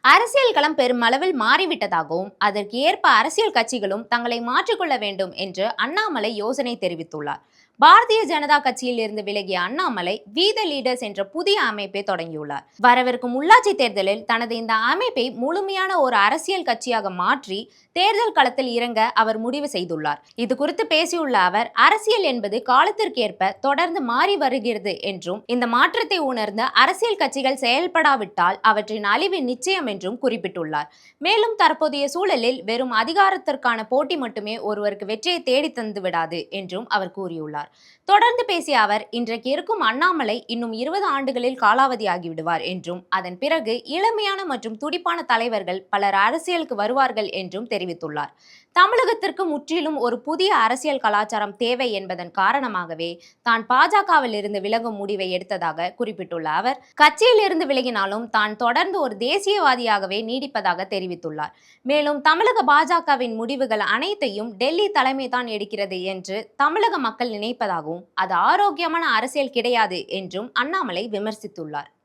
அரசியல் களம் பெருமளவில் மாறிவிட்டதாகவும் அதற்கு ஏற்ப அரசியல் கட்சிகளும் தங்களை மாற்றிக்கொள்ள வேண்டும் என்று அண்ணாமலை யோசனை தெரிவித்துள்ளார். பாரதிய ஜனதா கட்சியில் இருந்து விலகிய அண்ணாமலை வீத லீடர்ஸ் என்ற புதிய அமைப்பை தொடங்கியுள்ளார். வரவிருக்கும் உள்ளாட்சி தேர்தலில் தனது இந்த அமைப்பை முழுமையான ஒரு அரசியல் கட்சியாக மாற்றி தேர்தல் களத்தில் இறங்க அவர் முடிவு செய்துள்ளார். இது குறித்து பேசியுள்ள அவர், அரசியல் என்பது காலத்திற்கேற்ப தொடர்ந்து மாறி வருகிறது என்றும் இந்த மாற்றத்தை உணர்ந்த அரசியல் கட்சிகள் செயல்படாவிட்டால் அவற்றின் அழிவு நிச்சயம் என்றும் குறிப்பிட்டுள்ளார். மேலும் தற்போதைய சூழலில் வெறும் அதிகாரத்திற்கான போட்டி மட்டுமே ஒருவருக்கு வெற்றியை தேடி தந்து விடாது என்றும் அவர் கூறியுள்ளார். தொடர்ந்து பேசிய அவர், இன்றைக்கு இருக்கும் அண்ணாமலை இன்னும் 20 ஆண்டுகளில் காலாவதியாகிவிடுவார் என்றும் அதன் பிறகு இளமையான மற்றும் துடிப்பான தலைவர்கள் பலர் அரசியலுக்கு வருவார்கள் என்றும் தெரிவித்துள்ளார். தமிழகத்திற்கு முற்றிலும் ஒரு புதிய அரசியல் கலாச்சாரம் தேவை என்பதன் காரணமாகவே தான் பாஜகவில் இருந்து விலகும் முடிவை எடுத்ததாக குறிப்பிட்டுள்ள அவர், கட்சியில் இருந்து விலகினாலும் தான் தொடர்ந்து ஒரு தேசியவாதியாகவே நீடிப்பதாக தெரிவித்துள்ளார். மேலும் தமிழக பாஜகவின் முடிவுகள் அனைத்தையும் டெல்லி தலைமை தான் எடுக்கிறது என்று தமிழக மக்கள் நினைப்பதாகவும் அது ஆரோக்கியமான அரசியல் கிடையாது என்றும் அண்ணாமலை விமர்சித்துள்ளார்.